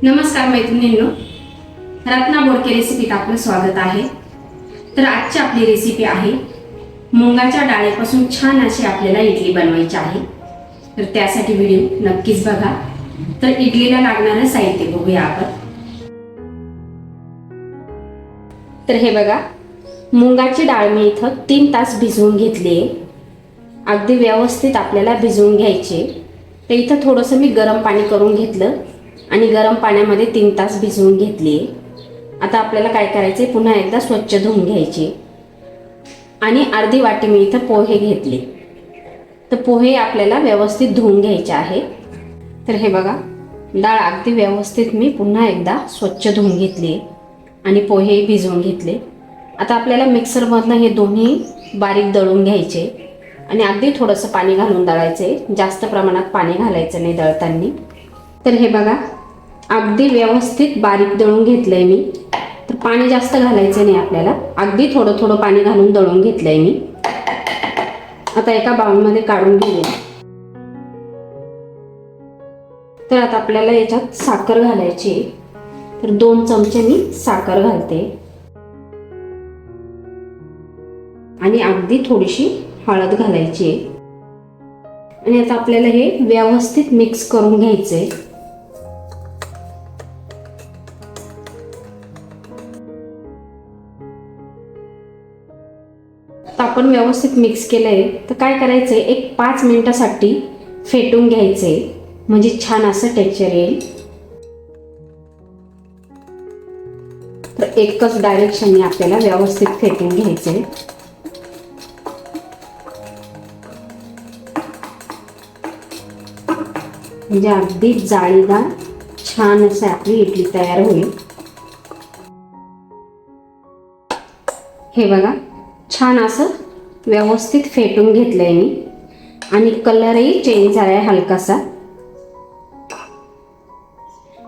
नमस्कार मैत्रिणींनो, रत्ना बोडके रेसिपीत आपलं स्वागत आहे। तर आजची आपली रेसिपी आहे मुंगाच्या डाळीपासून छान अशी आपल्याला इडली बनवायची आहे। तर त्यासाठी व्हिडिओ नक्कीच बघा। तर इडलीला लागणारे साहित्य बघूया आपण। तर हे बघा, मुंगाची डाळ मी इथं 3 तास भिजवून घेतली आहे। अगदी व्यवस्थित आपल्याला भिजवून घ्यायचे। तर इथं थोडंसं मी गरम पाणी करून घेतलं आणि गरम पाण्यामध्ये 3 तास भिजवून घेतली। आता आपल्याला काय करायचे, पुन्हा एकदा स्वच्छ धुवून घ्यायचे आणि अर्धी वाटी मी इथं पोहे घेतले। तर पोहे आपल्याला व्यवस्थित धुवून घ्यायचे आहे। तर हे बघा, डाळ अगदी व्यवस्थित मी पुन्हा एकदा स्वच्छ धुवून घेतली आणि पोहे भिजवून घेतले। आता आपल्याला मिक्सरमधनं हे दोन्ही बारीक दळून घ्यायचे आणि अगदी थोडंसं पाणी घालून दळायचे, जास्त प्रमाणात पाणी घालायचं नाही दळताना। तर हे बघा, अगदी व्यवस्थित बारीक दळून घेतलंय मी। तर पाणी जास्त घालायचं नाही आपल्याला, अगदी थोडं थोडं पाणी घालून दळून घेतलंय मी। आता एका बाउलमध्ये काढून घेऊया। तर आता आपल्याला याच्यात साखर घालायची। तर 2 चमचे मी साखर घालते आणि अगदी थोडीशी हळद घालायची आणि आता आपल्याला हे व्यवस्थित मिक्स करून घ्यायचे। आपण व्यवस्थित मिक्स केलंय। तर काय करायचंय, एक 5 मिनिटासाठी फेटून घ्यायचे, म्हणजे छान असं टेक्स्चर येईल। तर एकच डायरेक्शनने आपल्याला व्यवस्थित फेटून घ्यायचे। म्हणजे अगदी जाळीदार छान असं आपली इडली तयार होईल। हे बघा, छान असं व्यवस्थित फेटून घेतलंय मी आणि कलरही चेंज झालाय हलकासा।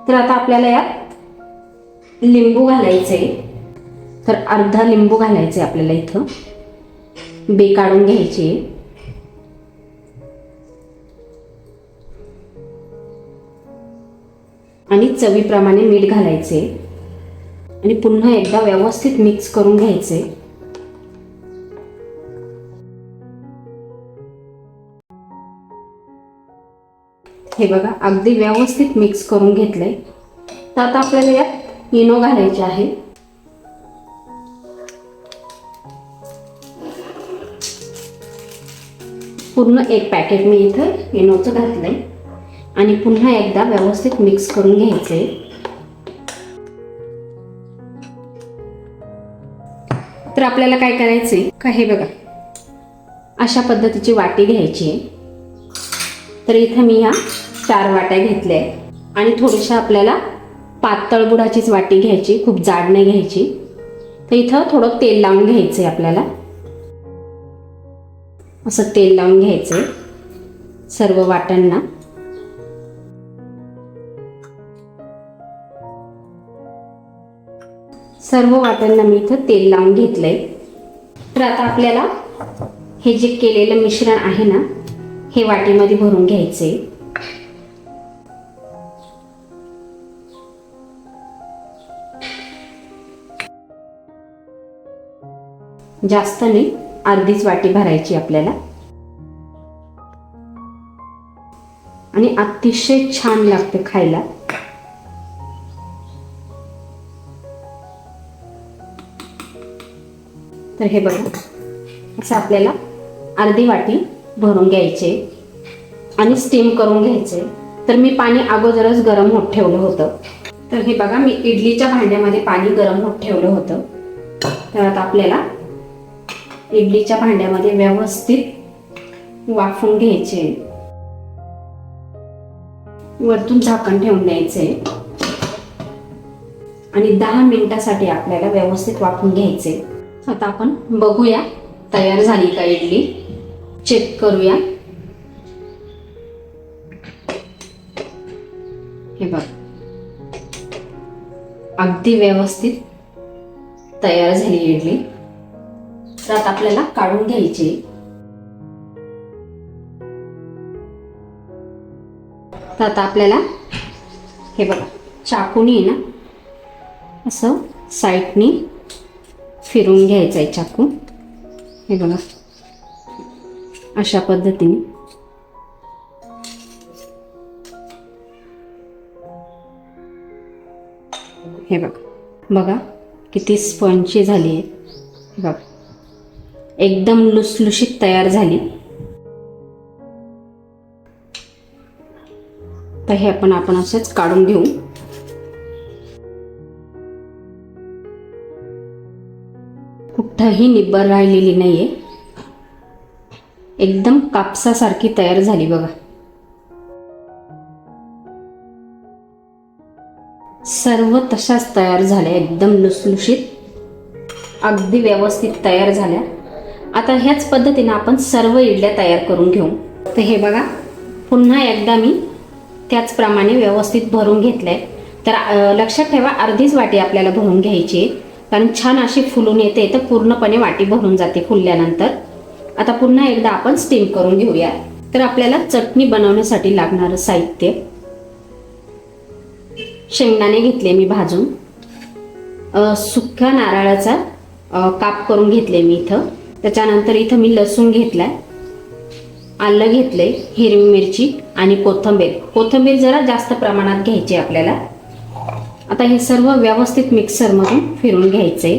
तर आता आपल्याला यात लिंबू घालायचे। तर अर्धा लिंबू घालायचे आपल्याला इथं, बी काढून घ्यायची आणि चवीप्रमाणे मीठ घालायचे आणि पुन्हा एकदा व्यवस्थित मिक्स करून घ्यायचे। हे बघा, अगदी व्यवस्थित मिक्स करून घेतलंय। तर आता आपल्याला यात इनो घालायचे आहे। पूर्ण 1 पॅकेट मी इथं इनोचं घातलंय आणि पुन्हा एकदा व्यवस्थित मिक्स करून घ्यायचे। तर आपल्याला काय करायचंय का, हे बघा, अशा पद्धतीची वाटी घ्यायची आहे। तर इथं मी ह्या 4 वाट्या घेतल्या आणि थोडीशी आपल्याला पातळ बुडाचीच वाटी घ्यायची, खूप जाड नाही घ्यायची। तर इथं थोडं तेल लावून घ्यायचंय आपल्याला, असं तेल लावून घ्यायचंय सर्व वाट्यांना। सर्व वाट्यांना मी इथं तेल लावून घेतलंय। तर आता आपल्याला हे जे केलेलं मिश्रण आहे ना, हे वाटीमध्ये भरून घ्यायचे। जास्त नाही, अर्धीच वाटी भरायची आपल्याला आणि अतिशय छान लागते खायला। तर हे बघा, असं आपल्याला अर्धी वाटी भरून घ्यायचे आणि स्टीम करून घ्यायचे। तर मी पाणी अगोदरच गरम होत ठेवलं होतं। तर हे बघा, मी इडलीच्या भांड्यामध्ये पाणी गरम होत ठेवलं होतं। तर आता आपल्याला इडलीच्या भांड्यामध्ये व्यवस्थित वाफवून घ्यायचे, वरतून झाकण ठेवून द्यायचे आणि 10 मिनिटासाठी आपल्याला व्यवस्थित वाफवून घ्यायचे। आता आपण बघूया तयार झाली का इडली, चेक करूया। हे बघ, अगदी व्यवस्थित तयार झाली इडली। तर आता आपल्याला काढून घ्यायची। तर आता आपल्याला हे बघा चाकूने ना असं साईडनी फिरून घ्यायचं आहे चाकू. हे बघा अशा पद्धतीने. हे बघा किती स्पंजी झाली आहे. बघा एकदम लुसलुशीत तयार झाली. तर हे आपण असंच काढून घेऊ. कुठंही निब्बर राहिलेली नाहीये. एकदम कापसासारखी तयार झाली बघा. सर्व तशाच तयार झाल्या, एकदम लुसलुशीत, अगदी व्यवस्थित तयार झाल्या. आता ह्याच पद्धतीने आपण सर्व इडल्या तयार करून घेऊ. तर हे बघा पुन्हा एकदा मी त्याचप्रमाणे व्यवस्थित भरून घेतलंय. तर लक्षात ठेवा अर्धीच वाटी आपल्याला भरून घ्यायची, कारण छान अशी फुलून येते तर पूर्णपणे वाटी भरून जाते फुलल्यानंतर. आता पुन्हा एकदा आपण स्टीम करून घेऊया. तर आपल्याला चटणी बनवण्यासाठी लागणारं साहित्य: शेंगदाणे घेतले मी भाजून, सुक्या नारळाचा काप करून घेतले मी इथं. त्याच्यानंतर इथं मी लसूण घेतलाय, आलं घेतले, हिरवी मिरची आणि कोथिंबीर जरा जास्त प्रमाणात घ्यायची आपल्याला. आता हे सर्व व्यवस्थित मिक्सरमधून फिरून घ्यायचे.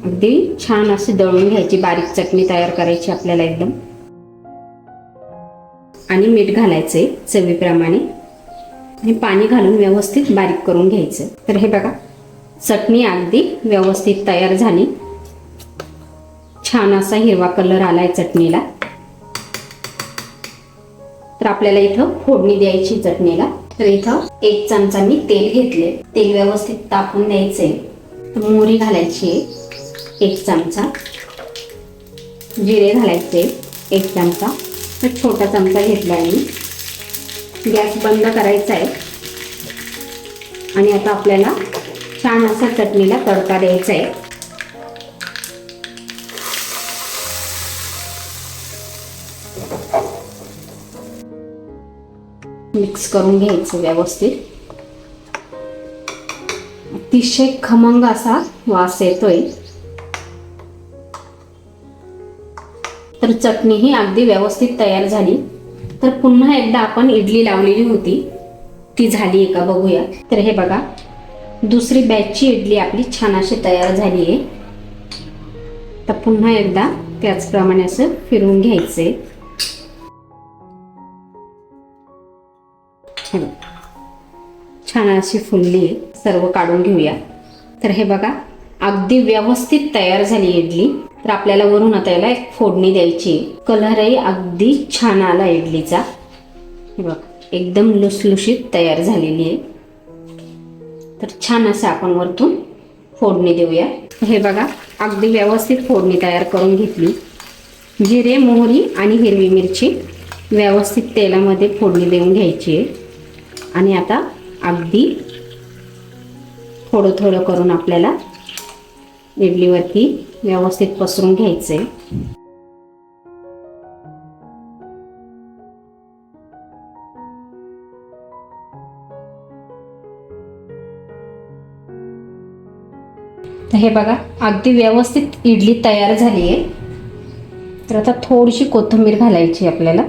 अगदी छान असे दळून घ्यायची, बारीक चटणी तयार करायची आपल्याला एकदम. आणि मीठ घालायचे चवीप्रमाणे आणि पाणी घालून व्यवस्थित बारीक करून घ्यायचं. तर हे बघा चटणी अगदी व्यवस्थित तयार झाली. छान असा हिरवा कलर आलाय चटणीला. तर आपल्याला इथं फोडणी द्यायची चटणीला. तर इथं 1 चमचा मी तेल घेतले. तेल व्यवस्थित तापून द्यायचे. मोहरी घालायची 1 चमचा, जिरे घालायचे 1 चमचा. तर छोटा चमचा घेतला मी. गॅस बंद करायचा आहे आणि आता आपल्याला छान असा चटणीला तडका द्यायचा आहे. मिक्स करून घ्यायचं व्यवस्थित. अतिशय खमंग असा वास येतोय. तर चटणी ही अगदी व्यवस्थित तयार झाली. तर पुन्हा एकदा आपण इडली लावलेली होती ती झाली का बघूया. तर हे बघा दुसरी बॅचची इडली आपली छान अशी तयार झाली आहे. तर पुन्हा एकदा त्याचप्रमाणे असं फिरवून घ्यायचे. छान अशी फुलली. सर्व काढून घेऊया. तर हे बघा अगदी व्यवस्थित तयार झाली इडली. तर आपल्याला वरून आता याला एक फोडणी द्यायची. कलरही अगदी छान आला इडलीचा. हे बघा एकदम लुसलुशीत तयार झालेली आहे. तर छान असं आपण वरतून फोडणी देऊया. हे बघा अगदी व्यवस्थित फोडणी तयार करून घेतली. जिरे, मोहरी आणि हिरवी मिरची व्यवस्थित तेलामध्ये फोडणी देऊन घ्यायची आहे. आणि आता अगदी थोडं थोडं करून आपल्याला इडलीवरती व्यवस्थित पसरून घ्यायचे. तर हे बघा अगदी व्यवस्थित इडली तयार झाली आहे. तर आता थोडीशी कोथिंबीर घालायची आपल्याला.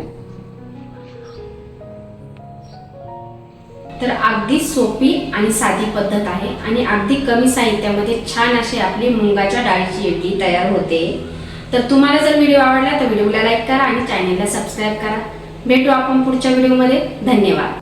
तर अगदी सोपी आणि साधी पद्धत आहे आणि अगदी कमी साहित्यामध्ये छान अशी आपली मुंगाच्या डाळीची इडली तयार होते. तर तुम्हाला जर व्हिडिओ आवडला तर व्हिडिओला लाईक करा आणि चॅनलला सबस्क्राईब करा. भेटू आपण पुढच्या व्हिडिओमध्ये. धन्यवाद.